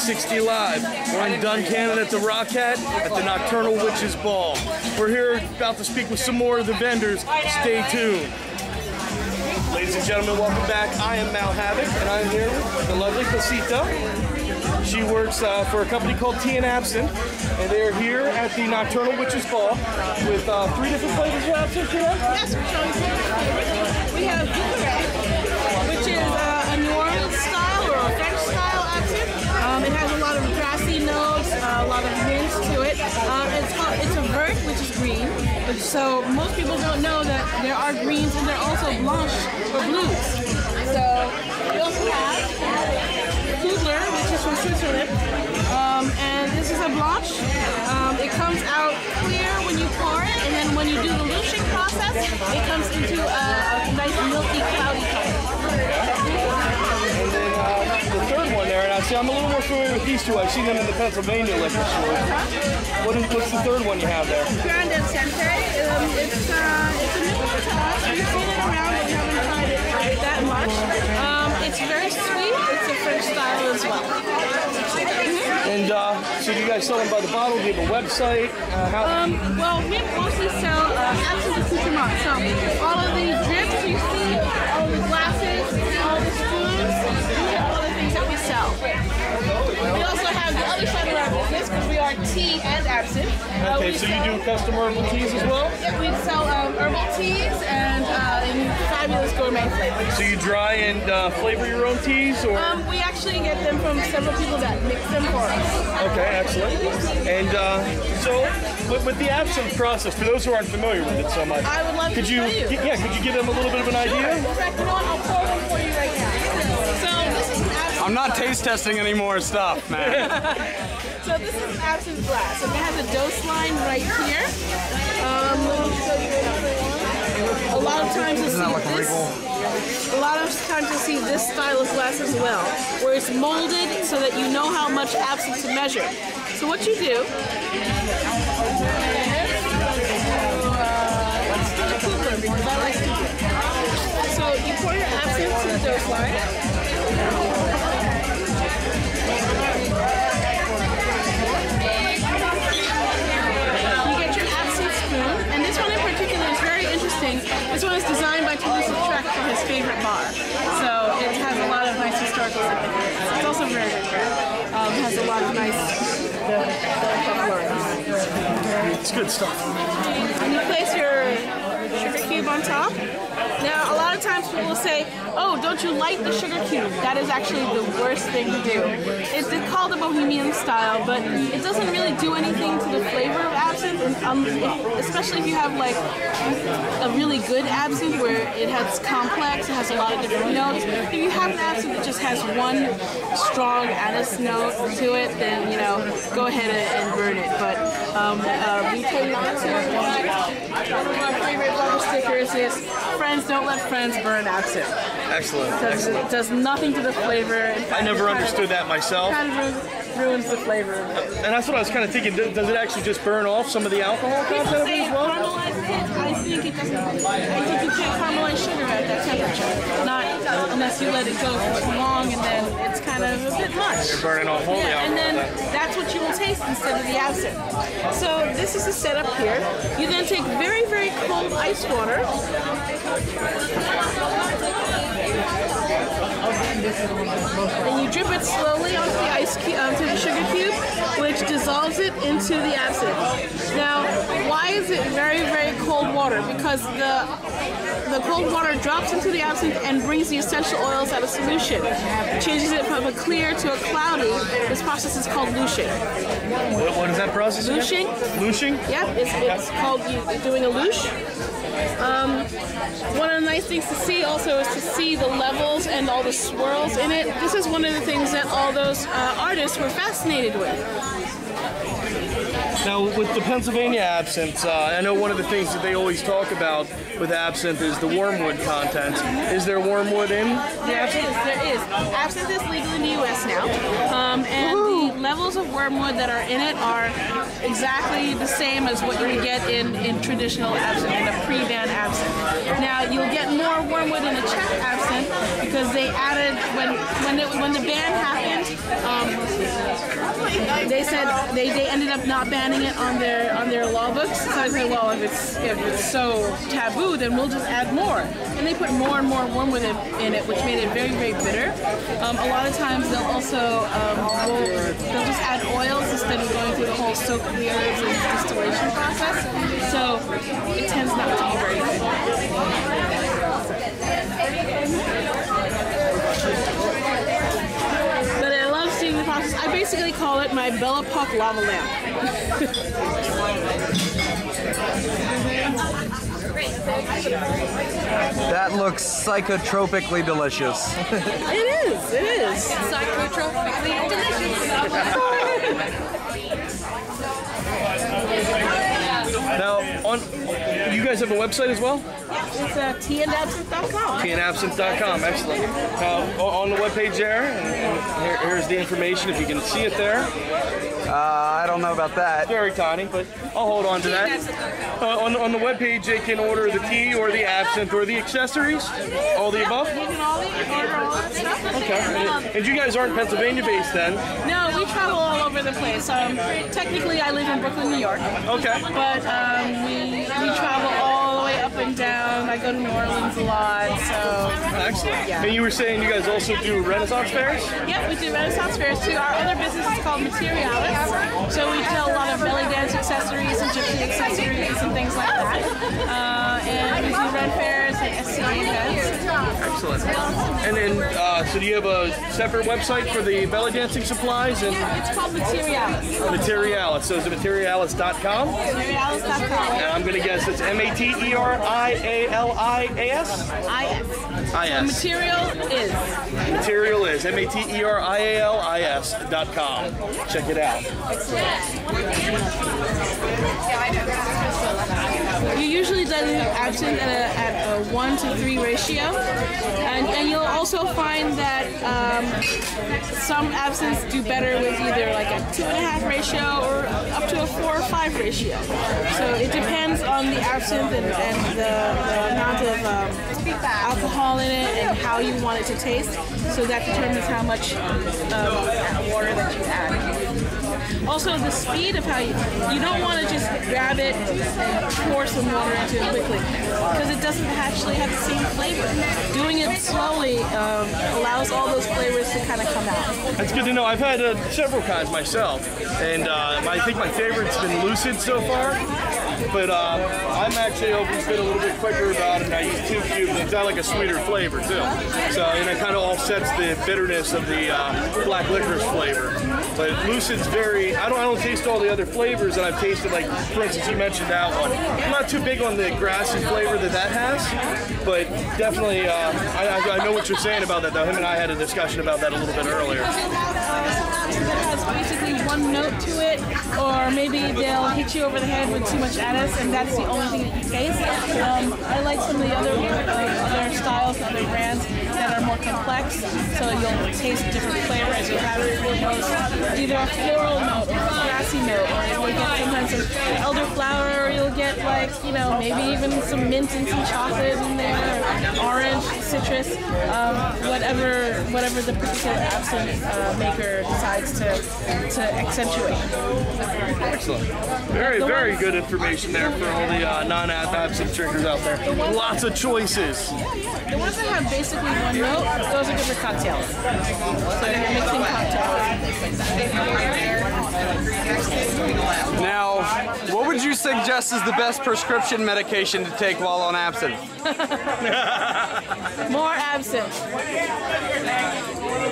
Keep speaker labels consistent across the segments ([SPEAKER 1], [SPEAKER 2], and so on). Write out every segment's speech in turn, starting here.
[SPEAKER 1] 360 Live. We're in Duncannon at the Rockette at the Nocturnal Witches Ball. We're here about to speak with some more of the vendors. Stay tuned. Ladies and gentlemen, welcome back. I am Mal Havoc, and I'm here with the lovely Pasita. She works for a company called Tea and Absinthe, and they're here at the Nocturnal Witches Ball with 3 different flavors of absinthe today.
[SPEAKER 2] Yes, we're showing 3 different flavors. We have Bouquet, which is a New Orleans style or a French style absinthe. It has a lot of grassy notes, a lot of mint to it. It's a vert, which is green. So most people don't know that there are greens and there are also blanche or blues. So we also have Kugler, which is from Switzerland, and this is a blanche. It comes out clear when you pour it, and then when you do the luching process, it comes into a nice milky, cloudy color.
[SPEAKER 1] And then the third one there, and I see I'm a little more familiar with these two. I've seen them in the Pennsylvania liquor store. What's the third one you have there?
[SPEAKER 2] Grand Absinthe. It's a new one to us. We've seen it around, but we haven't tried it that much. It's very sweet. It's a French style as well.
[SPEAKER 1] And so do you guys sell them by the bottle? Do you have a website?
[SPEAKER 2] Well, we mostly sell absinthe accoutrement. So all of the drips you see, all the glasses, all the spoons, all the things that we sell. We also have the other side of our business because we are tea and absinthe.
[SPEAKER 1] Okay, so you do custom herbal teas as well?
[SPEAKER 2] Yeah, we sell herbal teas and in fabulous gourmet flavors.
[SPEAKER 1] So you dry and flavor your own teas, or?
[SPEAKER 2] We actually get them from several people that mix them for us.
[SPEAKER 1] Okay, excellent. And so with the absinthe process, for those who aren't familiar with it so much,
[SPEAKER 2] I would love to show you.
[SPEAKER 1] Yeah, could you give them a little bit of an idea?
[SPEAKER 2] Sure. In fact, you know what? I'll pour one for you right now. So this is an absinthe.
[SPEAKER 3] I'm not taste testing any more stuff, man.
[SPEAKER 2] So this is an absinthe glass, and it has a dose line right here. Let me show you another one. A lot of times you'll see this. A lot of times you'll see this style of glass as well, where it's molded so that you know how much absinthe to measure. So what you do, let's do the Kugler because I like to. So you pour your absinthe to the dose line. You get your absinthe spoon, and this one in particular is very interesting. This one is designed by Toulouse Lautrec for his favorite bar. So it has a lot of nice historical significance. It's also very good. It has a lot of nice
[SPEAKER 1] It's good stuff.
[SPEAKER 2] and you place your sugar cube on top. Now, a lot of times people will say, oh, don't you like the sugar cube? That is actually the worst thing to do. It's called the Bohemian style, but it doesn't really do anything to the flavor of absinthe, especially if you have like a really good absinthe where it has complex, it has a lot of different notes. If you have an absinthe that just has one strong anise note to it, then, you know, go ahead and burn it. But we tell you not to. One of our favorite bumper stickers is, friends don't let friends burn absinthe.
[SPEAKER 1] Excellent.
[SPEAKER 2] It does nothing to the flavor. In fact,
[SPEAKER 1] I never understood that myself.
[SPEAKER 2] It kind of ruins the flavor.
[SPEAKER 1] And that's what I was kind of thinking. Does it actually just burn off some of the alcohol
[SPEAKER 2] People
[SPEAKER 1] content of it
[SPEAKER 2] say
[SPEAKER 1] as
[SPEAKER 2] it
[SPEAKER 1] well?
[SPEAKER 2] caramelizes it. I think it doesn't. I think you can't caramelize sugar at that temperature. Not unless you let it go for too long, and then it's kind of a bit much.
[SPEAKER 1] You're burning off all the
[SPEAKER 2] Yeah, and
[SPEAKER 1] alcohol.
[SPEAKER 2] then that's what you will taste instead of the absinthe. So this is the setup here. You then take very, very cold ice water. And you drip it slowly onto the onto the sugar cube, which dissolves it into the absinthe. Now, why is it very, very cold water? Because the cold water drops into the absinthe and brings the essential oils out of solution. It changes it from a clear to a cloudy. This process is called luching.
[SPEAKER 1] What is that process again?
[SPEAKER 2] Luching?
[SPEAKER 1] Luching?
[SPEAKER 2] Yeah, it's called doing a luche. One of the nice things to see also is to see the levels and all the swirls in it. This is one of the things that all those artists were fascinated with.
[SPEAKER 1] Now, with the Pennsylvania absinthe, I know one of the things that they always talk about with absinthe is the wormwood content. Is there wormwood in the absinthe?
[SPEAKER 2] There is. Absinthe is legal in the U.S. now, and the levels of wormwood that are in it are exactly the same as what you would get in traditional absinthe, in a pre-ban absinthe. Now, you'll get more wormwood in a Czech absinthe because they added, when the ban happened, They said they ended up not banning it on their law books. So I said, well, if it's so taboo, then we'll just add more. And they put more and more wormwood in it, which made it very, very bitter. A lot of times they'll also they'll just add oils instead of going through the whole soak of the herbs and distillation process. So it tends not to be very good. But I love seeing the process. I basically call it my Bella Puck lava lamp.
[SPEAKER 3] That looks psychotropically delicious.
[SPEAKER 2] It is.
[SPEAKER 4] Psychotropically delicious.
[SPEAKER 1] Now, you guys have a website as well?
[SPEAKER 2] It's teaandabsinthe.com.
[SPEAKER 1] Teaandabsinthe.com, excellent. Now, on the webpage there, and here's the information if you can see it there.
[SPEAKER 3] I don't know about that.
[SPEAKER 1] Very tiny, but I'll hold on to that. On the webpage, they can order the tea or the absinthe or the accessories, all the above.
[SPEAKER 2] You can order all that stuff.
[SPEAKER 1] Okay. And you guys aren't Pennsylvania based then?
[SPEAKER 2] No, we travel all over the place. Technically, I live in Brooklyn, New York.
[SPEAKER 1] Okay.
[SPEAKER 2] But we travel all the way up and down. I go to New Orleans a lot, so.
[SPEAKER 1] Excellent.
[SPEAKER 2] Yeah.
[SPEAKER 1] And you were saying you guys also do Renaissance fairs?
[SPEAKER 2] Yep, we do Renaissance fairs too. Our other business is called Materialis. So we sell a lot of belly dance accessories and gypsy accessories and things like that. And we do Ren fairs and SCA events.
[SPEAKER 1] Excellent. And then, so do you have a separate website for the belly dancing supplies? And
[SPEAKER 2] Yeah, it's called Materialis.
[SPEAKER 1] Materialis. So is it materialis.com?
[SPEAKER 2] Materialis.com.
[SPEAKER 1] And I'm going to guess it's Materialias?
[SPEAKER 2] IS.
[SPEAKER 1] IS.
[SPEAKER 2] Material is.
[SPEAKER 1] Material is Materialis.com. Check it out.
[SPEAKER 2] You usually dilute absinthe at a 1 to 3 ratio, and you'll also find that some absinthes do better with either like a 2.5 ratio or up to a 4 or 5 ratio. So it depends on the absinthe and the amount of alcohol in it and how you want it to taste. So that determines how much water that you add. Also, the speed of how you don't want to just grab it and pour some water into it quickly because it doesn't actually have the same flavor. Doing it slowly allows all those flavors to kind of come out.
[SPEAKER 1] That's good to know. I've had several kinds myself, and I think my favorite's been Lucid so far. But I'm actually always been a little bit quicker about it, and I use 2 cubes. It's got like a sweeter flavor too. So, and it kind of offsets the bitterness of the black licorice flavor. But Lucid's very, I don't taste all the other flavors that I've tasted, like for instance you mentioned that one. I'm not too big on the grassy flavor that has, but definitely I know what you're saying about that though. Him and I had a discussion about that a little bit earlier.
[SPEAKER 2] That has basically one note to it, or maybe they'll hit you over the head with too much anise, and that's the only thing that you taste. I like some of the other styles, other brands that are more complex, so you'll taste different flavors. You'll have either a floral note or a grassy note, or you'll get sometimes some elderflower, or you'll get like, maybe even some mint and some chocolate in there, or orange, citrus, whatever the particular absinthe maker decides to accentuate.
[SPEAKER 1] Excellent. Very good information there for all the non-absinthe drinkers out there. Lots of choices.
[SPEAKER 2] The ones that have basically one note, those are good for cocktails. So if you're mixing cocktails.
[SPEAKER 3] Now, what would you suggest is the best prescription medication to take while on absinthe?
[SPEAKER 2] More absinthe.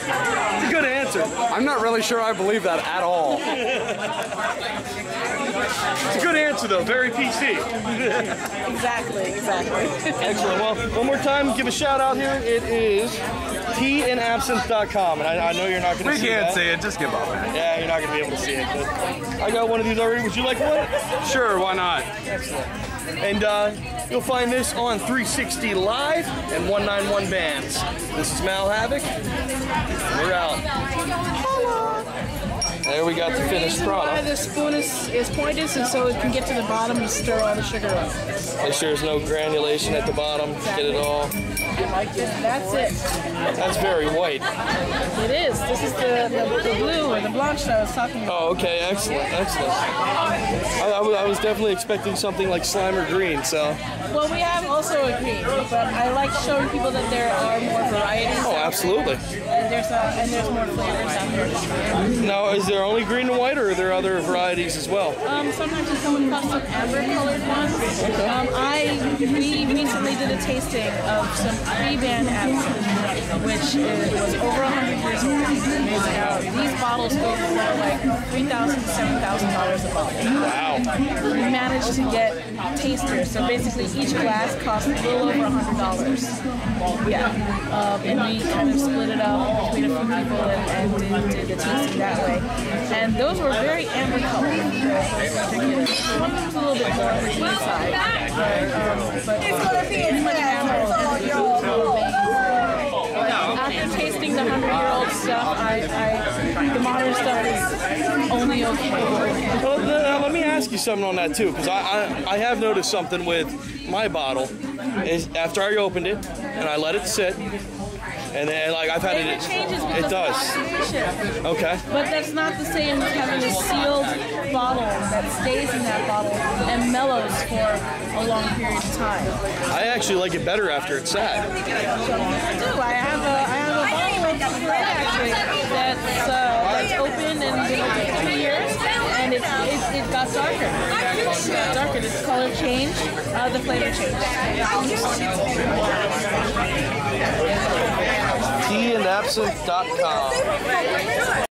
[SPEAKER 1] It's a good answer.
[SPEAKER 3] I'm not really sure I believe that at all.
[SPEAKER 1] It's a good answer though, very PC.
[SPEAKER 2] Exactly.
[SPEAKER 1] Excellent. Well, one more time, give a shout out here. It is teaandabsinthe.com, and I know you're not going to see it.
[SPEAKER 3] We can't see it, just give up, man.
[SPEAKER 1] Yeah, you're not going to be able to see it, but I got one of these already. Would you like one?
[SPEAKER 3] Sure, why not?
[SPEAKER 1] Excellent. And you'll find this on 360 Live and 191 Bands. This is Mal Havoc. We're out. There we got the finished
[SPEAKER 2] Why
[SPEAKER 1] product.
[SPEAKER 2] the spoon is pointed is so it can get to the bottom and stir all the sugar up.
[SPEAKER 1] Make sure there's no granulation at the bottom. Get it all.
[SPEAKER 2] That's it.
[SPEAKER 1] That's very white.
[SPEAKER 2] It is. This is the blue or the blanche that I was talking about.
[SPEAKER 1] Oh, okay. Excellent. Excellent. I was definitely expecting something like slime or green, so.
[SPEAKER 2] Well, we have also a green, but I like showing people that there are more varieties.
[SPEAKER 1] Oh, absolutely.
[SPEAKER 2] And there's more flavors out there.
[SPEAKER 1] Now, is there only green and white, or are there other varieties as well?
[SPEAKER 2] Sometimes we come across some amber-colored ones. We recently did a tasting of some pre-ban absinthe, which was over 100 years old. These bottles go for like $3,000 to $7,000 a bottle.
[SPEAKER 1] Wow.
[SPEAKER 2] We managed to get tasters, so basically each glass cost a little over $100. Yeah, and we kind of split it up between a few people and did the tasting that way. And those were very amber colored. One of them was a little bit darker inside, but pretty much amber. After tasting the 100-year-old stuff, the modern stuff is only okay.
[SPEAKER 1] Well, let me ask you something on that too, because I have noticed something with my bottle. Is after I opened it and I let it sit, and then like I've had
[SPEAKER 2] It changes because
[SPEAKER 1] it does.
[SPEAKER 2] of oxidation.
[SPEAKER 1] Okay.
[SPEAKER 2] But that's not the same as having a sealed bottle that stays in that bottle and mellows for a long period of time.
[SPEAKER 1] I actually like it better after it's sat.
[SPEAKER 2] I do. I have a bottle of Red actually that's open and been open for 2 years, and it got darker. It got darker. The color changed. The flavor changed.
[SPEAKER 1] teaandabsinthe.com